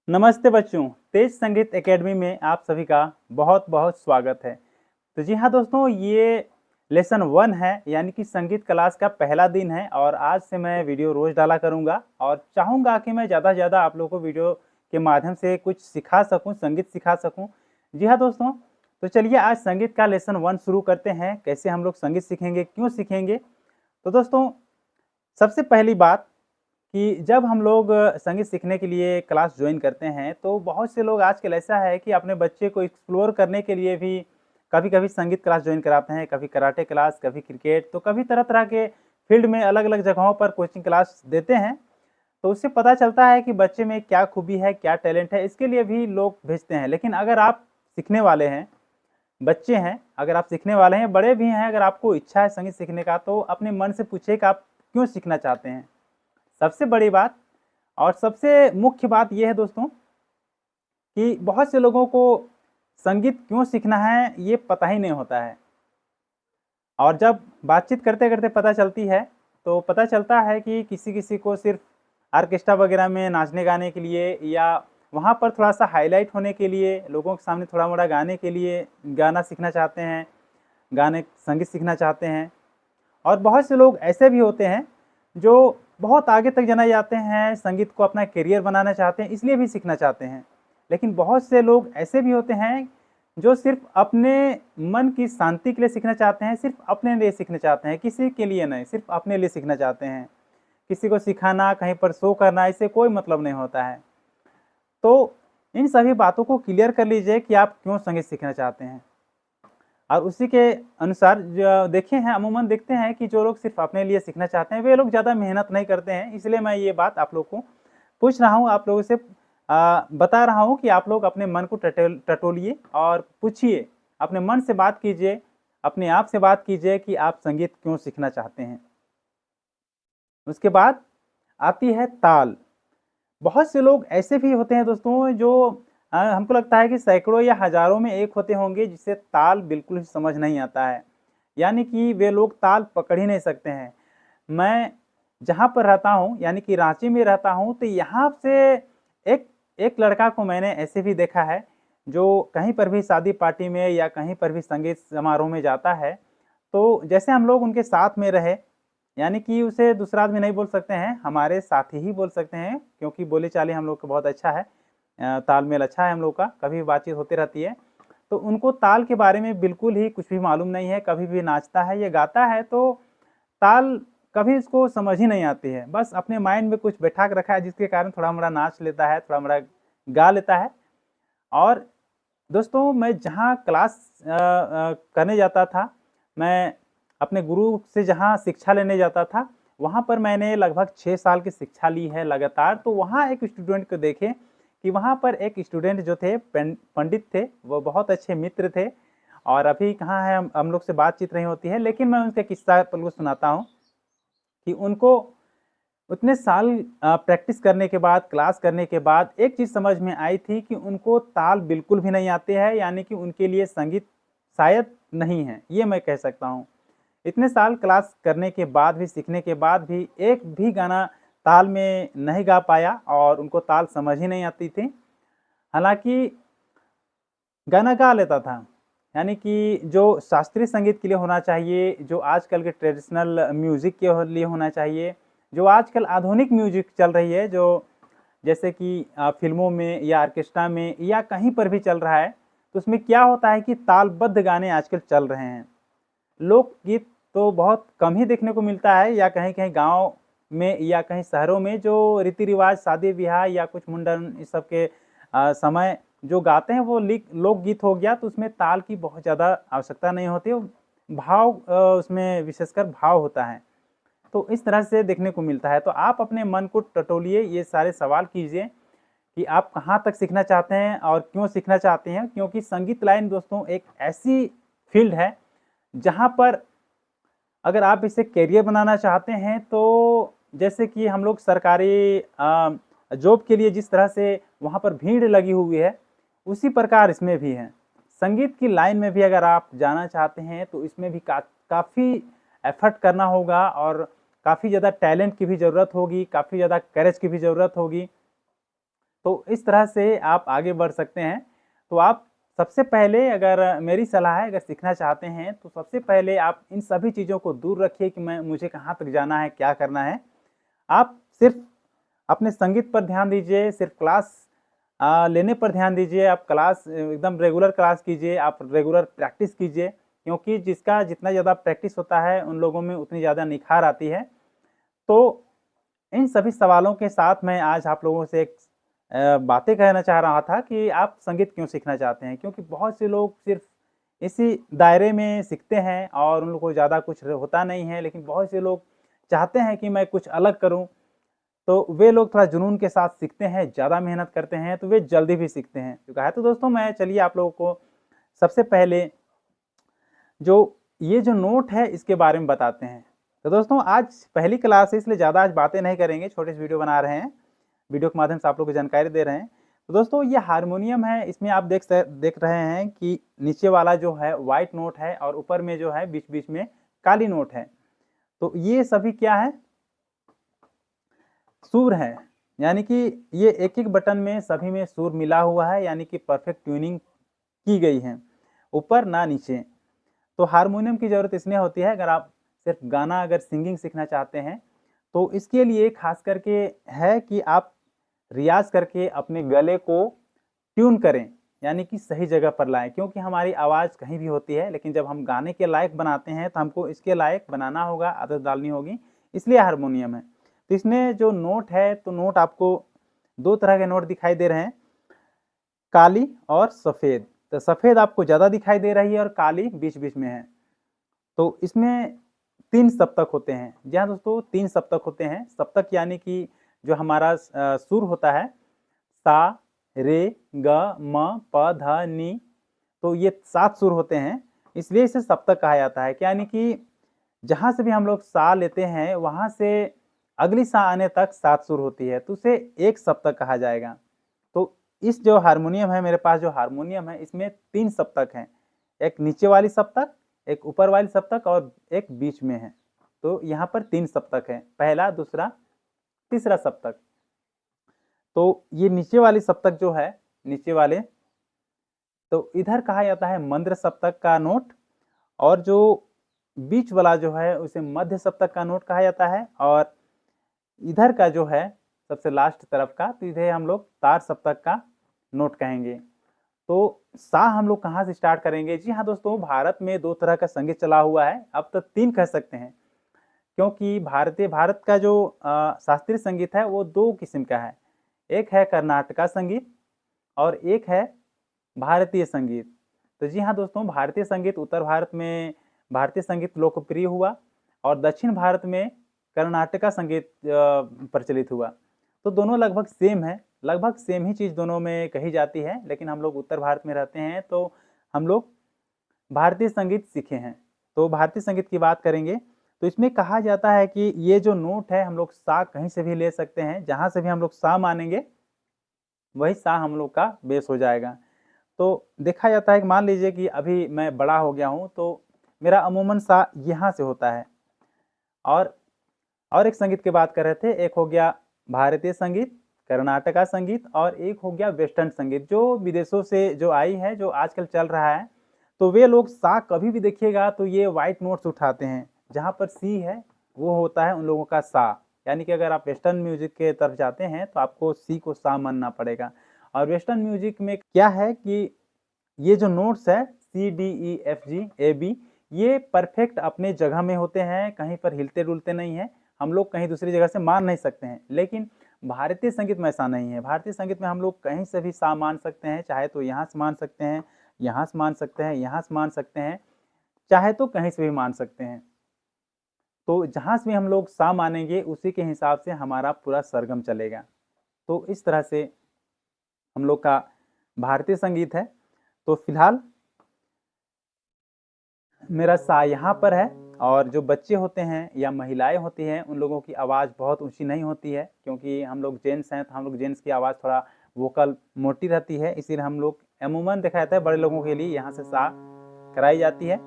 नमस्ते बच्चों, तेज संगीत एकेडमी में आप सभी का बहुत बहुत स्वागत है। तो जी हाँ दोस्तों, ये लेसन 1 है, यानी कि संगीत क्लास का पहला दिन है और आज से मैं वीडियो रोज़ डाला करूँगा और चाहूँगा कि मैं ज़्यादा से ज़्यादा आप लोगों को वीडियो के माध्यम से कुछ सिखा सकूँ, संगीत सिखा सकूँ। जी हाँ दोस्तों, तो चलिए आज संगीत का लेसन 1 शुरू करते हैं। कैसे हम लोग संगीत सीखेंगे, क्यों सीखेंगे? तो दोस्तों, सबसे पहली बात कि जब हम लोग संगीत सीखने के लिए क्लास ज्वाइन करते हैं, तो बहुत से लोग आजकल ऐसा है कि अपने बच्चे को एक्सप्लोर करने के लिए भी कभी-कभी संगीत क्लास ज्वाइन कराते हैं, कभी कराटे क्लास, कभी क्रिकेट, तो कभी तरह-तरह के फील्ड में अलग-अलग जगहों पर कोचिंग क्लास देते हैं। तो उससे पता चलता है कि बच्चे में क्या खूबी है, क्या टैलेंट है, इसके लिए भी लोग भेजते हैं। लेकिन अगर आप सीखने वाले हैं, बच्चे हैं, अगर आप सीखने वाले हैं, बड़े भी हैं, अगर आपको इच्छा है संगीत सीखने का, तो अपने मन से पूछिए कि आप क्यों सीखना चाहते हैं? सबसे बड़ी बात और सबसे मुख्य बात ये है दोस्तों कि बहुत से लोगों को संगीत क्यों सीखना है ये पता ही नहीं होता है और जब बातचीत करते-करते पता चलती है, तो पता चलता है कि किसी-किसी को सिर्फ़ ऑर्केस्ट्रा वगैरह में नाचने-गाने के लिए या वहाँ पर थोड़ा-सा हाइलाइट होने के लिए, लोगों के सामने थोड़ा-मोड़ा गाने के लिए गाना सीखना चाहते हैं, गाने संगीत सीखना चाहते हैं। और बहुत से लोग ऐसे भी होते हैं जो बहुत आगे तक जाना चाहते हैं, संगीत को अपना करियर बनाना चाहते हैं, इसलिए भी सीखना चाहते हैं। लेकिन बहुत से लोग ऐसे भी होते हैं जो सिर्फ़ अपने मन की शांति के लिए सीखना चाहते हैं, सिर्फ़ अपने लिए सीखना चाहते हैं, किसी के लिए नहीं, सिर्फ़ अपने लिए सीखना चाहते हैं। किसी को सिखाना, कहीं पर शो करना, इससे कोई मतलब नहीं होता है। तो इन सभी बातों को क्लियर कर लीजिए कि आप क्यों संगीत सीखना चाहते हैं। और उसी के अनुसार जो देखे हैं, अमूमन देखते हैं कि जो लोग सिर्फ़ अपने लिए सीखना चाहते हैं, वे लोग ज़्यादा मेहनत नहीं करते हैं। इसलिए मैं ये बात आप लोग को पूछ रहा हूँ, आप लोगों से बता रहा हूँ कि आप लोग अपने मन को टटोलिए और पूछिए, अपने मन से बात कीजिए, अपने आप से बात कीजिए कि आप संगीत क्यों सीखना चाहते हैं। उसके बाद आती है ताल। बहुत से लोग ऐसे भी होते हैं दोस्तों जो हमको लगता है कि सैकड़ों या हज़ारों में एक होते होंगे जिसे ताल बिल्कुल भी समझ नहीं आता है। यानी कि वे लोग ताल पकड़ ही नहीं सकते हैं। मैं जहाँ पर रहता हूँ यानी कि रांची में रहता हूँ, तो यहाँ से एक एक लड़का को मैंने ऐसे भी देखा है जो कहीं पर भी शादी पार्टी में या कहीं पर भी संगीत समारोह में जाता है, तो जैसे हम लोग उनके साथ में रहे, यानी कि उसे दूसरा आदमी नहीं बोल सकते हैं, हमारे साथी ही बोल सकते हैं क्योंकि बोली-चाली हम लोग का बहुत अच्छा है। तालमेल अच्छा है हम लोग का, कभी भी बातचीत होती रहती है। तो उनको ताल के बारे में बिल्कुल ही कुछ भी मालूम नहीं है, कभी भी नाचता है या गाता है तो ताल कभी इसको समझ ही नहीं आती है। बस अपने माइंड में कुछ बैठा के रखा है जिसके कारण थोड़ा-मोड़ा नाच लेता है, थोड़ा-मोड़ा गा लेता है। और दोस्तों, मैं जहाँ क्लास करने जाता था, मैं अपने गुरु से जहाँ शिक्षा लेने जाता था, वहाँ पर मैंने लगभग 6 साल की शिक्षा ली है लगातार। तो वहाँ एक स्टूडेंट को देखे कि वहाँ पर एक स्टूडेंट जो थे पंडित थे, वो बहुत अच्छे मित्र थे और अभी कहाँ है, हम लोग से बातचीत नहीं होती है। लेकिन मैं उनका किस्सा आप लोगों को सुनाता हूँ कि उनको उतने साल प्रैक्टिस करने के बाद, क्लास करने के बाद एक चीज़ समझ में आई थी कि उनको ताल बिल्कुल भी नहीं आते हैं, यानी कि उनके लिए संगीत शायद नहीं है, ये मैं कह सकता हूँ। इतने साल क्लास करने के बाद भी, सीखने के बाद भी एक भी गाना ताल में नहीं गा पाया और उनको ताल समझ ही नहीं आती थी। हालाँकि गाना गा लेता था, यानी कि जो शास्त्रीय संगीत के लिए होना चाहिए, जो आजकल के ट्रेडिशनल म्यूज़िक के लिए होना चाहिए, जो आजकल आधुनिक म्यूज़िक चल रही है, जो जैसे कि फ़िल्मों में या ऑर्केस्ट्रा में या कहीं पर भी चल रहा है, तो उसमें क्या होता है कि तालबद्ध गाने आजकल चल रहे हैं। लोकगीत तो बहुत कम ही देखने को मिलता है या कहीं-कहीं गाँव में या कहीं शहरों में जो रीति-रिवाज, शादी-ब्याह या कुछ मुंडन इस सब के समय जो गाते हैं वो लोकगीत हो गया, तो उसमें ताल की बहुत ज़्यादा आवश्यकता नहीं होती। भाव उसमें विशेषकर भाव होता है। तो इस तरह से देखने को मिलता है। तो आप अपने मन को टटोलिए, ये सारे सवाल कीजिए कि आप कहाँ तक सीखना चाहते हैं और क्यों सीखना चाहते हैं? क्योंकि संगीत लाइन दोस्तों एक ऐसी फ़ील्ड है, जहाँ पर अगर आप इसे करियर बनाना चाहते हैं, तो जैसे कि हम लोग सरकारी जॉब के लिए जिस तरह से वहाँ पर भीड़ लगी हुई है, उसी प्रकार इसमें भी है। संगीत की लाइन में भी अगर आप जाना चाहते हैं, तो इसमें भी काफ़ी एफ़र्ट करना होगा और काफ़ी ज़्यादा टैलेंट की भी ज़रूरत होगी, काफ़ी ज़्यादा करेज की भी ज़रूरत होगी। तो इस तरह से आप आगे बढ़ सकते हैं। तो आप सबसे पहले, अगर मेरी सलाह है, अगर सीखना चाहते हैं तो सबसे पहले आप इन सभी चीज़ों को दूर रखिए कि मुझे कहाँ तक जाना है, क्या करना है। आप सिर्फ अपने संगीत पर ध्यान दीजिए, सिर्फ क्लास लेने पर ध्यान दीजिए। आप क्लास एकदम रेगुलर क्लास कीजिए, आप रेगुलर प्रैक्टिस कीजिए, क्योंकि जिसका जितना ज़्यादा प्रैक्टिस होता है उन लोगों में उतनी ज़्यादा निखार आती है। तो इन सभी सवालों के साथ मैं आज आप लोगों से एक बातें कहना चाह रहा था कि आप संगीत क्यों सीखना चाहते हैं, क्योंकि बहुत से लोग सिर्फ इसी दायरे में सीखते हैं और उन लोगों को ज़्यादा कुछ होता नहीं है, लेकिन बहुत से लोग चाहते हैं कि मैं कुछ अलग करूं, तो वे लोग थोड़ा जुनून के साथ सीखते हैं, ज़्यादा मेहनत करते हैं, तो वे जल्दी भी सीखते हैं। जो कहा है, तो दोस्तों मैं चलिए आप लोगों को सबसे पहले जो ये जो नोट है इसके बारे में बताते हैं। तो दोस्तों आज पहली क्लास है, इसलिए ज़्यादा आज बातें नहीं करेंगे, छोटे से वीडियो बना रहे हैं, वीडियो के माध्यम से आप लोग को जानकारी दे रहे हैं। तो दोस्तों ये हारमोनियम है, इसमें आप देख रहे हैं कि नीचे वाला जो है वाइट नोट है और ऊपर में जो है बीच बीच में काली नोट है। तो ये सभी क्या है, सुर है, यानी कि ये एक एक बटन में सभी में सुर मिला हुआ है, यानी कि परफेक्ट ट्यूनिंग की गई है, ऊपर ना नीचे। तो हारमोनियम की ज़रूरत इसलिए होती है, अगर आप सिर्फ गाना अगर सिंगिंग सीखना चाहते हैं तो इसके लिए खास करके है कि आप रियाज करके अपने गले को ट्यून करें, यानी कि सही जगह पर लाएं, क्योंकि हमारी आवाज़ कहीं भी होती है, लेकिन जब हम गाने के लायक बनाते हैं तो हमको इसके लायक बनाना होगा, आदत डालनी होगी, इसलिए हारमोनियम है। तो इसमें जो नोट है, तो नोट आपको दो तरह के नोट दिखाई दे रहे हैं, काली और सफ़ेद। तो सफ़ेद आपको ज़्यादा दिखाई दे रही है और काली बीच बीच में है। तो इसमें 3 सप्तक होते हैं। जी हाँ दोस्तों, 3 सप्तक होते हैं। सप्तक यानी कि जो हमारा सुर होता है, सा, रे, ग, म, प, ध, नि, तो ये 7 सुर होते हैं, इसलिए इसे सप्तक कहा जाता है। यानी कि जहाँ से भी हम लोग सा लेते हैं वहाँ से अगली सा आने तक 7 सुर होती है, तो उसे एक सप्तक कहा जाएगा। तो इस जो हारमोनियम है, मेरे पास जो हारमोनियम है, इसमें 3 सप्तक हैं, एक नीचे वाली सप्तक, एक ऊपर वाली सप्तक और एक बीच में है। तो यहाँ पर 3 सप्तक है, पहला, दूसरा, तीसरा सप्तक। तो ये नीचे वाली सप्तक जो है, नीचे वाले, तो इधर कहा जाता है मंद्र सप्तक का नोट, और जो बीच वाला जो है उसे मध्य सप्तक का नोट कहा जाता है, और इधर का जो है सबसे लास्ट तरफ का, तो इधर हम लोग तार सप्तक का नोट कहेंगे। तो सा हम लोग कहाँ से स्टार्ट करेंगे? जी हाँ दोस्तों, भारत में 2 तरह का संगीत चला हुआ है, अब तो 3 कह सकते हैं, क्योंकि भारत का जो शास्त्रीय संगीत है वो 2 किस्म का है, एक है कर्नाटका संगीत और एक है भारतीय संगीत। तो जी हाँ दोस्तों, भारतीय संगीत उत्तर भारत में भारतीय संगीत लोकप्रिय हुआ और दक्षिण भारत में कर्नाटका संगीत प्रचलित हुआ। तो दोनों लगभग सेम है, लगभग सेम ही चीज़ दोनों में कही जाती है, लेकिन हम लोग उत्तर भारत में रहते हैं तो हम लोग भारतीय संगीत सीखे हैं। तो भारतीय संगीत की बात करेंगे तो इसमें कहा जाता है कि ये जो नोट है हम लोग सा कहीं से भी ले सकते हैं, जहाँ से भी हम लोग सा मानेंगे वही सा हम लोग का बेस हो जाएगा। तो देखा जाता है कि मान लीजिए कि अभी मैं बड़ा हो गया हूँ, तो मेरा अमूमन सा यहाँ से होता है। और एक संगीत की बात कर रहे थे, एक हो गया भारतीय संगीत, कर्नाटका संगीत, और एक हो गया वेस्टर्न संगीत जो विदेशों से जो आई है, जो आजकल चल रहा है। तो वे लोग सा कभी भी देखिएगा तो ये वाइट नोट्स उठाते हैं, जहाँ पर सी है वो होता है उन लोगों का सा। यानी कि अगर आप वेस्टर्न म्यूजिक के तरफ जाते हैं तो आपको सी को सा मानना पड़ेगा। और वेस्टर्न म्यूजिक में क्या है कि ये जो नोट्स है सी, डी, ई, एफ, जी, ए, बी, ये परफेक्ट अपने जगह में होते हैं, कहीं पर हिलते डुलते नहीं हैं, हम लोग कहीं दूसरी जगह से मान नहीं सकते हैं। लेकिन भारतीय संगीत में ऐसा नहीं है, भारतीय संगीत में हम लोग कहीं से भी सा मान सकते हैं, चाहे तो यहाँ से मान सकते हैं, यहाँ से मान सकते हैं, यहाँ से मान सकते हैं, चाहे तो कहीं से भी मान सकते हैं। तो जहाँ से भी हम लोग सा मानेंगे उसी के हिसाब से हमारा पूरा सरगम चलेगा। तो इस तरह से हम लोग का भारतीय संगीत है। तो फिलहाल मेरा सा यहाँ पर है, और जो बच्चे होते हैं या महिलाएं होती हैं उन लोगों की आवाज़ बहुत ऊंची नहीं होती है, क्योंकि हम लोग जेंट्स हैं तो हम लोग जेंट्स की आवाज़ थोड़ा वोकल मोटी रहती है, इसीलिए हम लोग अमूमन देखा जाता है बड़े लोगों के लिए यहाँ से सा कराई जाती है,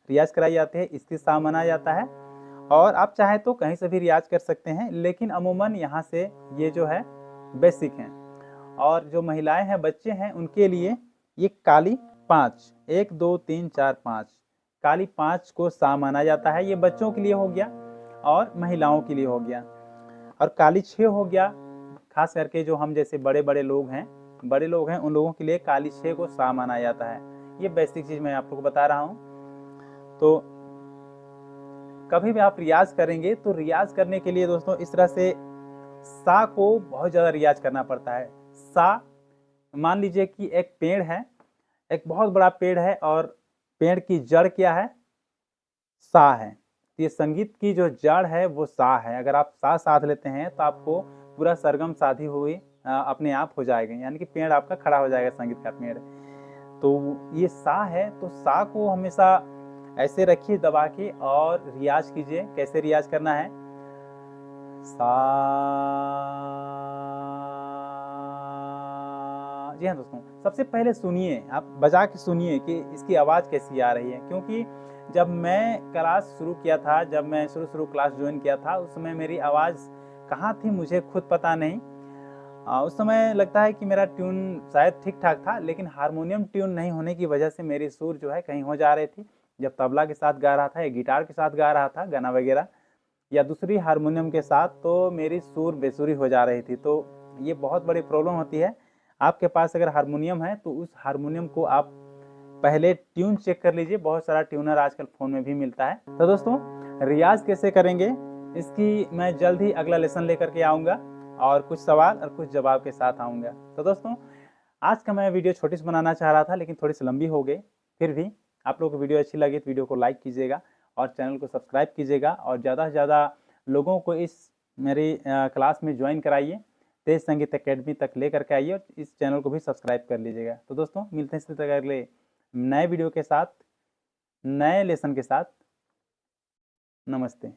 रियाज कराई जाती है, इससे सा माना जाता है। और आप चाहे तो कहीं से भी रियाज कर सकते हैं, लेकिन अमूमन यहाँ से ये जो है बेसिक हैं। और जो महिलाएं हैं, बच्चे हैं, उनके लिए ये काली 5, 1 2 3 4 5, काली 5 को सा माना जाता है। ये बच्चों के लिए हो गया और महिलाओं के लिए हो गया। और काली 6 हो गया, खास करके जो हम जैसे बड़े बड़े लोग हैं उन लोगों के लिए काली 6 को सा माना जाता है। ये बेसिक चीज मैं आप लोग को बता रहा हूँ। तो कभी भी आप रियाज करेंगे तो रियाज करने के लिए दोस्तों इस तरह से सा को बहुत ज़्यादा रियाज करना पड़ता है। सा, मान लीजिए कि एक पेड़ है, एक बहुत बड़ा पेड़ है और पेड़ की जड़ क्या है? सा है। तो ये संगीत की जो जड़ है वो सा है। अगर आप सा साध लेते हैं तो आपको पूरा सरगम साधी हुई अपने आप हो जाएगा, यानी कि पेड़ आपका खड़ा हो जाएगा, संगीत का पेड़। तो ये सा है, तो सा को हमेशा ऐसे रखिए दबा के और रियाज कीजिए। कैसे रियाज करना है? सा। जी हाँ दोस्तों, सबसे पहले सुनिए, आप बजा के सुनिए कि इसकी आवाज़ कैसी आ रही है। क्योंकि जब मैं क्लास शुरू किया था, जब मैं शुरू क्लास ज्वाइन किया था, उस समय मेरी आवाज़ कहाँ थी मुझे खुद पता नहीं। उस समय लगता है कि मेरा ट्यून शायद ठीक ठाक था, लेकिन हारमोनियम ट्यून नहीं होने की वजह से मेरी सुर जो है कहीं हो जा रही थी। जब तबला के साथ गा रहा था या गिटार के साथ गा रहा था गाना वगैरह, या दूसरी हारमोनियम के साथ, तो मेरी सुर बेसुरी हो जा रही थी। तो ये बहुत बड़ी प्रॉब्लम होती है। आपके पास अगर हारमोनियम है तो उस हारमोनियम को आप पहले ट्यून चेक कर लीजिए। बहुत सारा ट्यूनर आजकल फ़ोन में भी मिलता है। तो दोस्तों, रियाज कैसे करेंगे इसकी मैं जल्द ही अगला लेसन लेकर के आऊँगा और कुछ सवाल और कुछ जवाब के साथ आऊँगा। तो दोस्तों, आज का मैं वीडियो छोटी सी बनाना चाह रहा था, लेकिन थोड़ी सी लंबी हो गई। फिर भी आप लोगों को वीडियो अच्छी लगी तो वीडियो को लाइक कीजिएगा और चैनल को सब्सक्राइब कीजिएगा और ज़्यादा से ज़्यादा लोगों को इस मेरी क्लास में ज्वाइन कराइए। तेज संगीत एकेडमी तक ले करके आइए और इस चैनल को भी सब्सक्राइब कर लीजिएगा। तो दोस्तों, मिलते हैं इसी तरह अगले नए वीडियो के साथ, नए लेसन के साथ। नमस्ते।